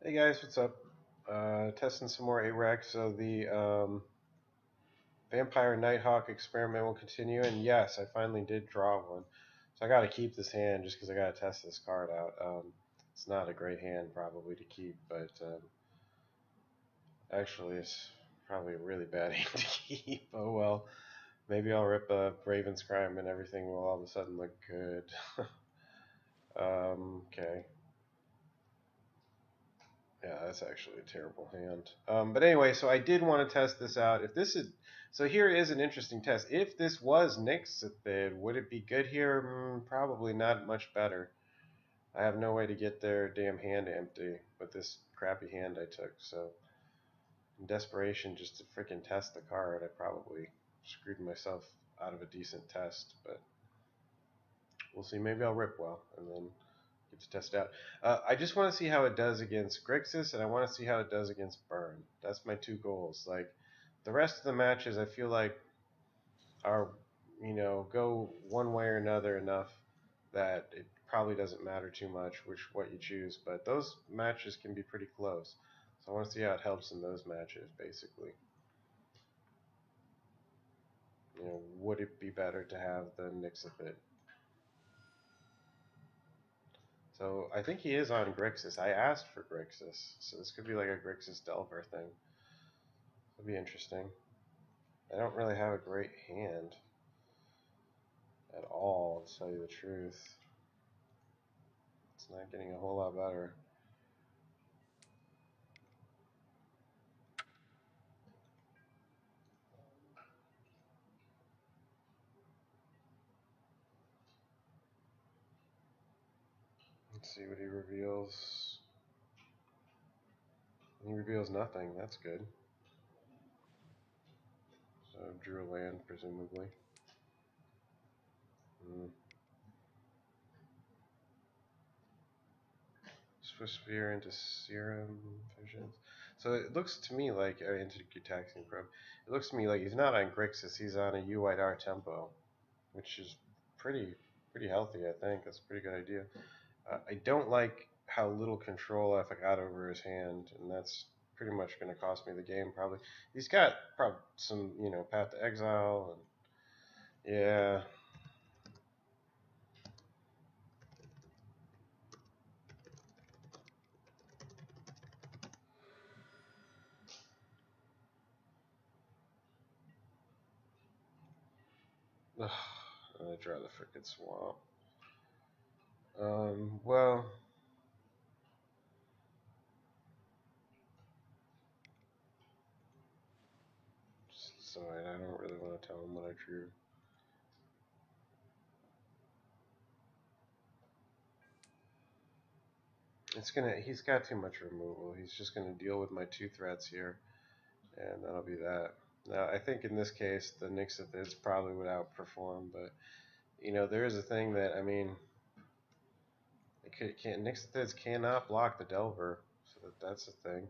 Hey guys, what's up? Testing some more ARAC. So the Vampire Nighthawk experiment will continue, and yes, I finally did draw one. So I got to keep this hand just because I got to test this card out. It's not a great hand probably to keep, but actually it's probably a really bad hand to keep. Oh well, maybe I'll rip a Raven's Crime and everything will all of a sudden look good. Okay. Yeah, that's actually a terrible hand. But anyway, so I did want to test this out. If this is, so here is an interesting test. If this was Nyxathid, would it be good here? Probably not much better. I have no way to get their damn hand empty with this crappy hand I took. So in desperation, just to freaking test the card, I probably screwed myself out of a decent test. But we'll see. Maybe I'll rip well and then get to test it out. I just want to see how it does against Grixis, and I want to see how it does against Burn. That's my two goals. Like the rest of the matches, I feel like are go one way or another enough that it probably doesn't matter too much what you choose. But those matches can be pretty close. So I want to see how it helps in those matches, basically. Would it be better to have the Nyxathid? So I think he is on Grixis. I asked for Grixis, so this could be like a Grixis Delver thing. It'll be interesting. I don't really have a great hand at all, to tell you the truth. It's not getting a whole lot better. Let's see what he reveals. He reveals nothing. That's good. So drew a land, presumably. Swiss Sphere into Serum Visions. So it looks to me like into Gutaxian Probe. It looks to me like he's not on Grixis. He's on a UWR Tempo, which is pretty healthy. I think that's a pretty good idea. I don't like how little control I've got over his hand, and that's pretty much going to cost me the game probably. He's got probably some Path to Exile, and yeah. Ugh, I'd rather frickin' swamp. Well, so I don't really want to tell him what I drew. He's got too much removal. He's just gonna deal with my two threats here, and that'll be that. Now, I think in this case, the Nyxathids probably would outperform, but there is a thing that Nyxathids cannot block the Delver, so that's a thing.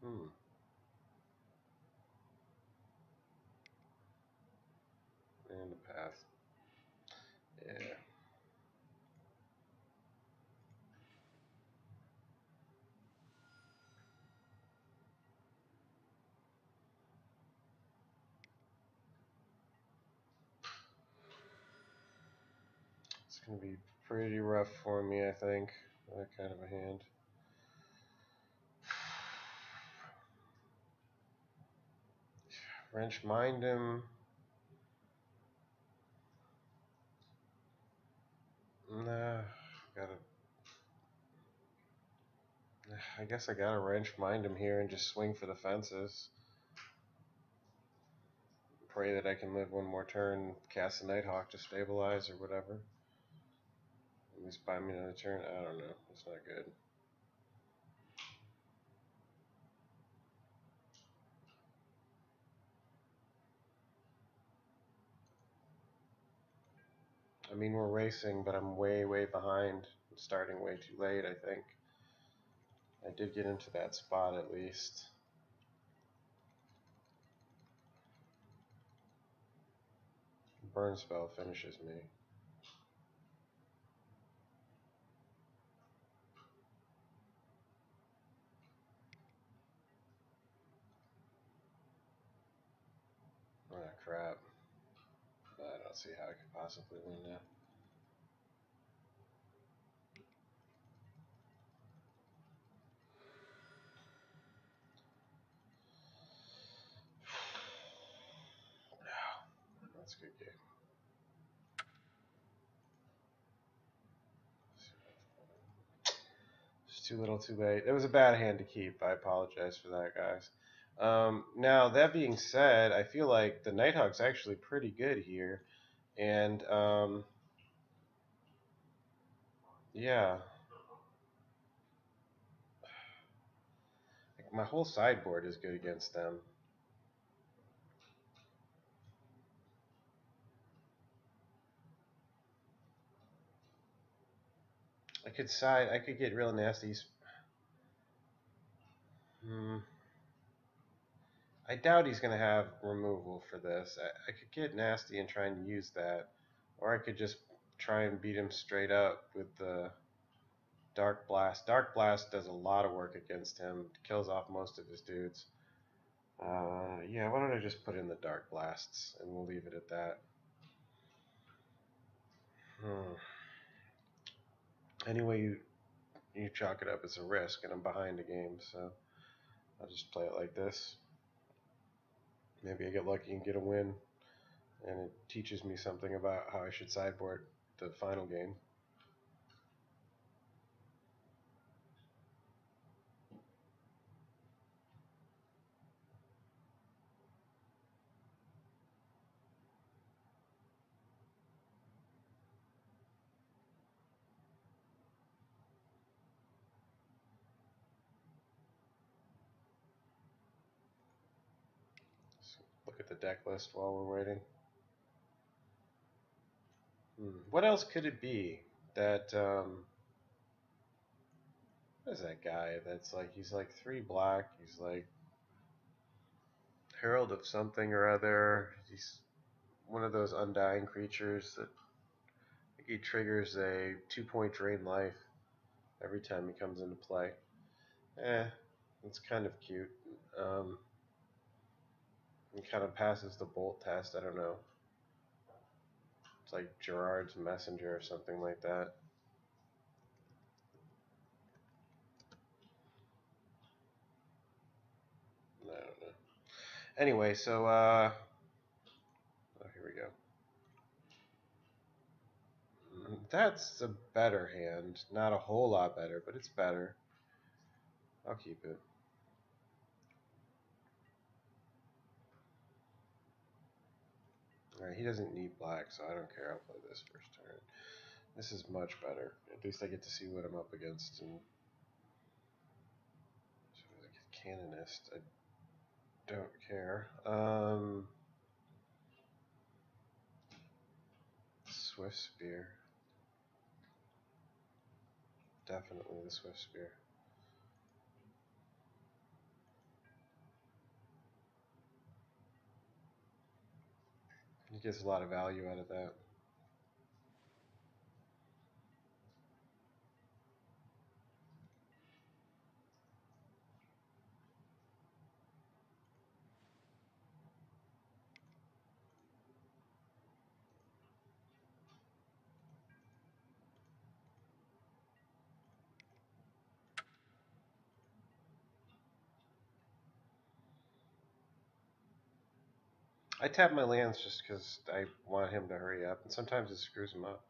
Hmm. And a path. Yeah. It's gonna be pretty rough for me, I think. That kind of a hand. Wrench Mind him. Nah, gotta. I guess I gotta Wrench Mind him here and just swing for the fences. Pray that I can live one more turn, cast a Nighthawk to stabilize or whatever. At least buy me another turn. I don't know. It's not good. I mean, we're racing, but I'm way behind. I'm starting way too late, I think. I did get into that spot at least. burn spell finishes me. Oh crap. I don't see how I could possibly win that. That's a good game. It's too little too late. It was a bad hand to keep. I apologize for that, guys. Now, that being said, I feel like the Nighthawk's actually pretty good here. And, yeah. My whole sideboard is good against them. I could get real nasty. I doubt he's going to have removal for this. I could get nasty and try and use that. Or I could just try and beat him straight up with the Darkblast. Darkblast does a lot of work against him. Kills off most of his dudes. Yeah, why don't I just put in the Darkblasts and we'll leave it at that. Anyway, you chalk it up, it's a risk, and I'm behind the game, so I'll just play it like this. Maybe I get lucky and get a win, and it teaches me something about how I should sideboard the final game. So look at the deck list while we're waiting. What else could it be that, what is that guy that's like, he's like 3 black, he's like Herald of something or other, he's one of those undying creatures that he triggers a 2-point drain life every time he comes into play. It's kind of cute. He kind of passes the bolt test, I don't know. It's like Gerard's Messenger or something like that. I don't know. Anyway, so, oh, here we go. That's a better hand. Not a whole lot better, but it's better. I'll keep it. Alright, he doesn't need black, so I don't care. I'll play this first turn. This is much better. At least I get to see what I'm up against. And so like a Canonist, I don't care. Swift Spear. Definitely the Swift Spear. He gets a lot of value out of that. I tap my lands just because I want him to hurry up, and sometimes it screws him up.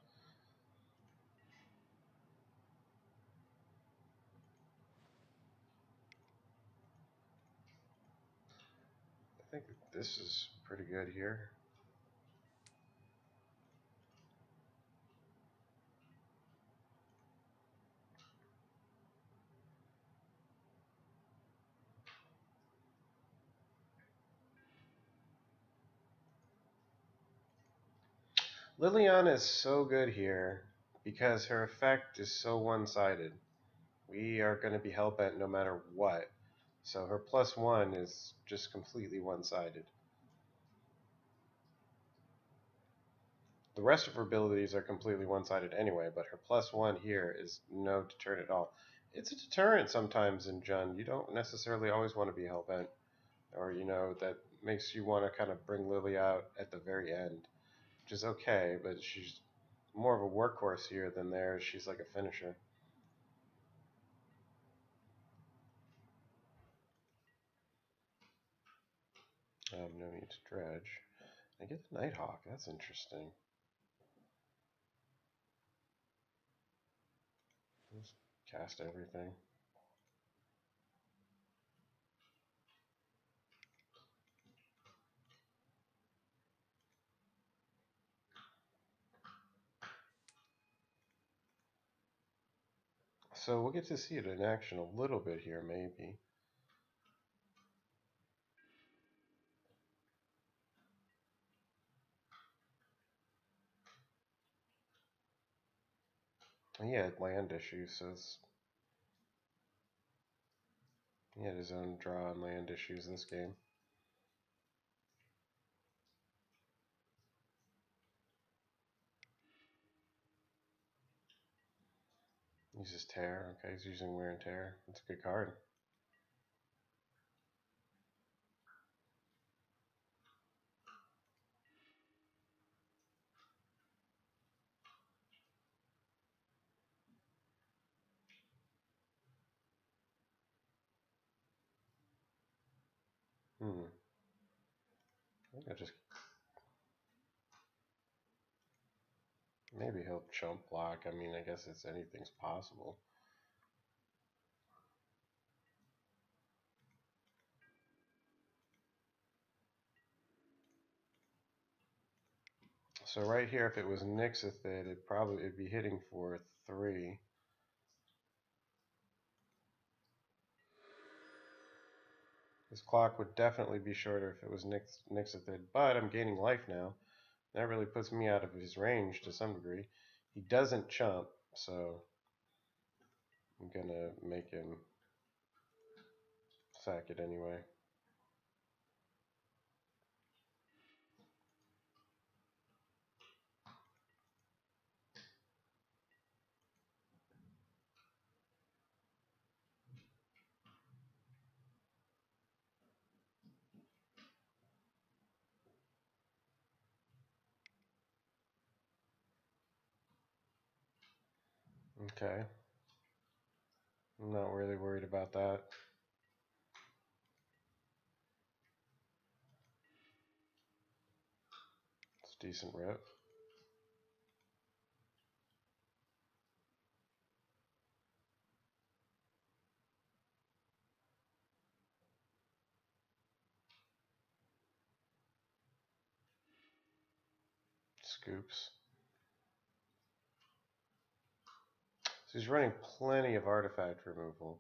I think this is pretty good here. Liliana is so good here because her effect is so one-sided. We are going to be hellbent no matter what. So her +1 is just completely one-sided. The rest of her abilities are completely one-sided anyway, but her +1 here is no deterrent at all. It's a deterrent sometimes in Jund. You don't necessarily always want to be hellbent, or that makes you want to kind of bring Lily out at the very end, which is okay, but she's more of a workhorse here than there. She's like a finisher. No need to dredge. I get the Nighthawk. That's interesting. Just cast everything. So we'll get to see it in action a little bit here, maybe. He had land issues, so he had his own draw on land issues this game. Uses tear. Okay, he's using wear and tear. That's a good card. I think I just maybe he'll chump block. I mean, I guess anything's possible. So right here, if it was Nyxathid, it'd be hitting for 3. This clock would definitely be shorter if it was Nyxathid, but I'm gaining life now. That really puts me out of his range to some degree. He doesn't chump, so I'm gonna make him sack it anyway. Okay. I'm not really worried about that. It's a decent rip. Scoops. So he's running plenty of artifact removal.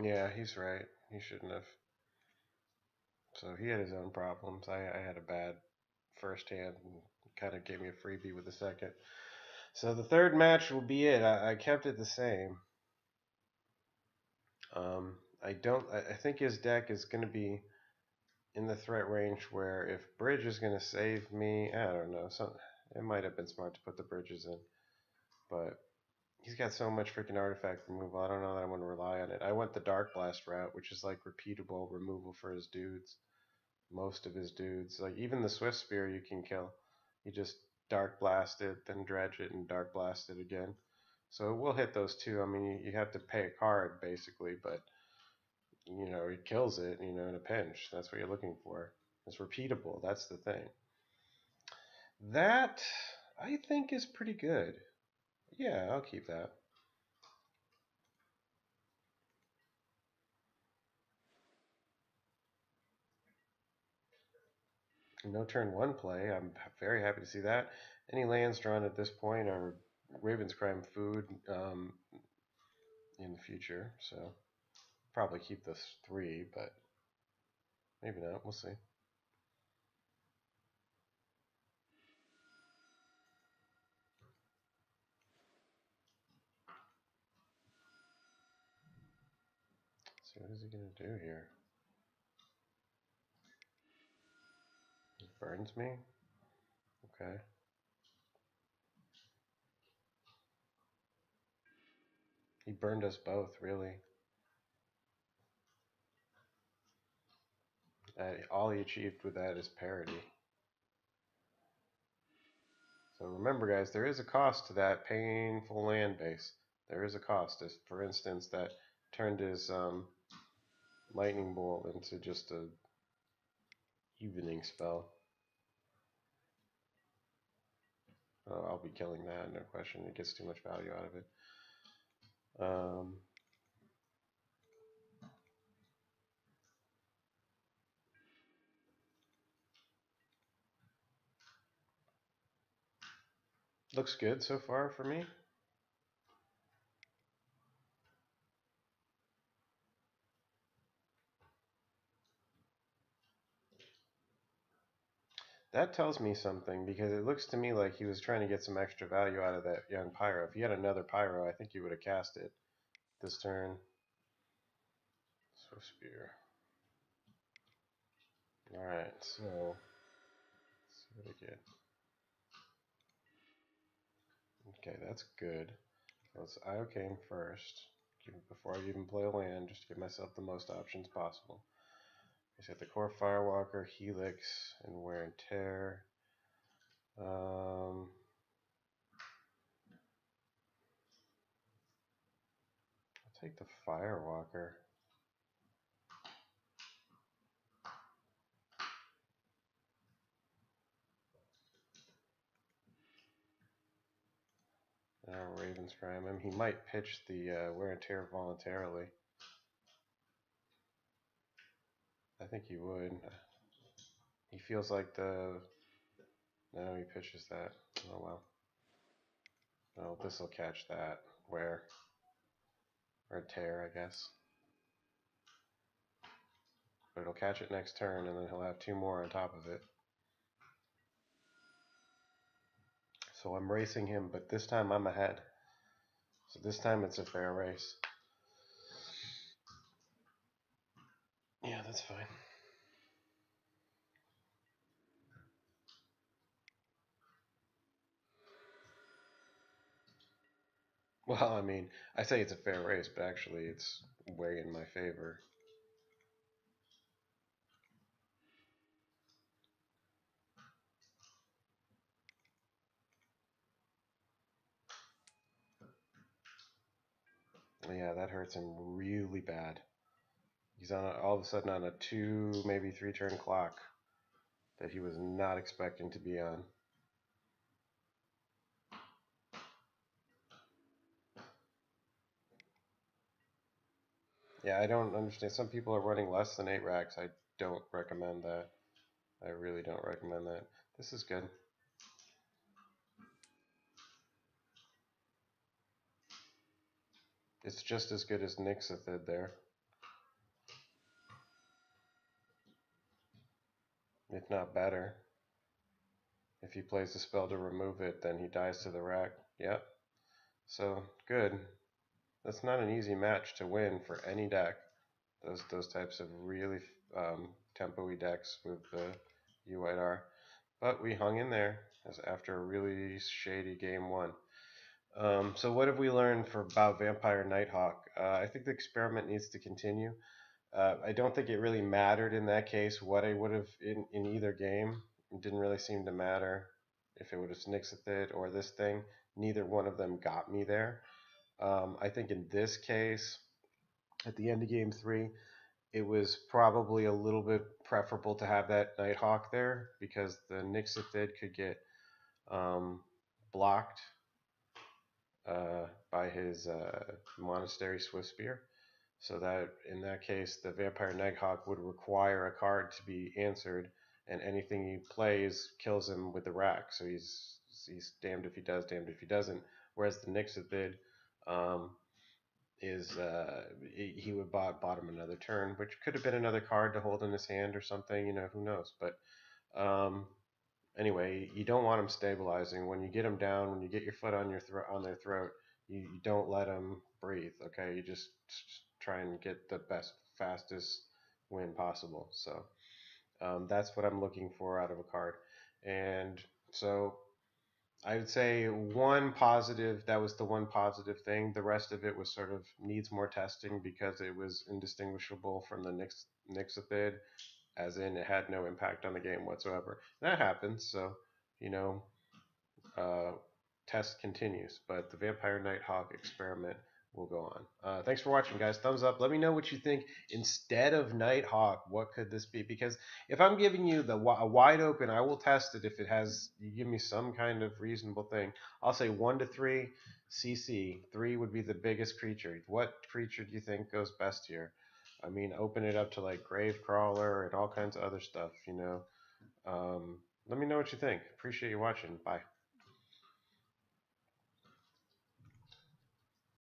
Yeah, he's right. He shouldn't have. So he had his own problems. I had a bad first hand and kind of gave me a freebie with the second. So the third match will be it. I kept it the same. I think his deck is going to be in the threat range where if Bridge is going to save me, I don't know. It might have been smart to put the bridges in, but he's got so much freaking artifact removal. I don't know that I want to rely on it. I went the Darkblast route, which is like repeatable removal for his dudes. Most of his dudes, like even the Swift Spear, you can kill. You just Darkblast it, then dredge it, and Darkblast it again. So it will hit those two. I mean, you have to pay a card basically, but it kills it. In a pinch. That's what you're looking for. It's repeatable. That's the thing. That I think is pretty good. Yeah, I'll keep that. No turn 1 play. I'm very happy to see that. Any lands drawn at this point are Raven's Crime food in the future, so probably keep this 3, but Maybe not. We'll see. So what is he going to do here? He burns me? Okay. He burned us both, really. All he achieved with that is parity. So remember, guys, there is a cost to that painful land base. There is a cost. As, for instance, that turned his lightning bolt into just a evening spell. Oh, I'll be killing that, no question. It gets too much value out of it. Looks good so far for me. That tells me something, because it looks to me like he was trying to get some extra value out of that young Pyro. If he had another Pyro, I think he would have cast it this turn. So Spear. Alright, so let's see what I get. Okay, that's good. Let's IOK him first, before I even play a land, just to give myself the most options possible. I set the Core Firewalker, Helix, and Wear and Tear. I'll take the Firewalker. Raven's Prime him. He might pitch the Wear and Tear voluntarily. I think he would. He feels like the... No, he pitches that. Oh well. Well, this will catch that. Wear. Or Tear, I guess. But it'll catch it next turn, and then he'll have two more on top of it. So I'm racing him, but this time I'm ahead. So this time it's a fair race. Yeah, that's fine. Well, I mean, I say it's a fair race, but actually it's way in my favor. Yeah, that hurts him really bad. He's on all of a sudden on a 2, maybe 3 turn clock that he was not expecting to be on. Yeah, I don't understand. Some people are running less than 8 racks. I don't recommend that. I really don't recommend that. This is good. It's just as good as Nyxathid there. If not better. If he plays the spell to remove it, then he dies to the rack. Yep. So, good. That's not an easy match to win for any deck. Those types of really tempo-y decks with the UWR. But we hung in there after a really shady game 1. So what have we learned about Vampire Nighthawk? I think the experiment needs to continue. I don't think it really mattered in that case what I would have in either game. It didn't really seem to matter if it would have Nyxathid or this thing. Neither one of them got me there. I think in this case, at the end of game 3, it was probably a little bit preferable to have that Nighthawk there, because the Nyxathid could get blocked by his Monastery Swift Spear. So that in that case, the Vampire Nighthawk would require a card to be answered, and anything he plays kills him with the rack. So he's damned if he does, damned if he doesn't. Whereas the Nyxathid, he would bottom another turn, which could have been another card to hold in his hand or something. Who knows? But um, anyway, you don't want them stabilizing. When you get them down, when you get your foot on their throat, you don't let them breathe. Okay, you just try and get the best, fastest win possible. So that's what I'm looking for out of a card. And so I would say one positive, that was the one positive thing. The rest of it was sort of needs more testing because it was indistinguishable from the Nyxathid, as in it had no impact on the game whatsoever. That happens, so, you know, uh, test continues, but the Vampire Nighthawk experiment will go on. Thanks for watching, guys. Thumbs up. Let me know what you think. Instead of Nighthawk, what could this be? Because if I'm giving you a wide open, I will test it if it has, you give me some kind of reasonable thing. I'll say 1 to 3 CC. 3 would be the biggest creature. What creature do you think goes best here? I mean, open it up to like Gravecrawler and all kinds of other stuff, Let me know what you think. Appreciate you watching. Bye.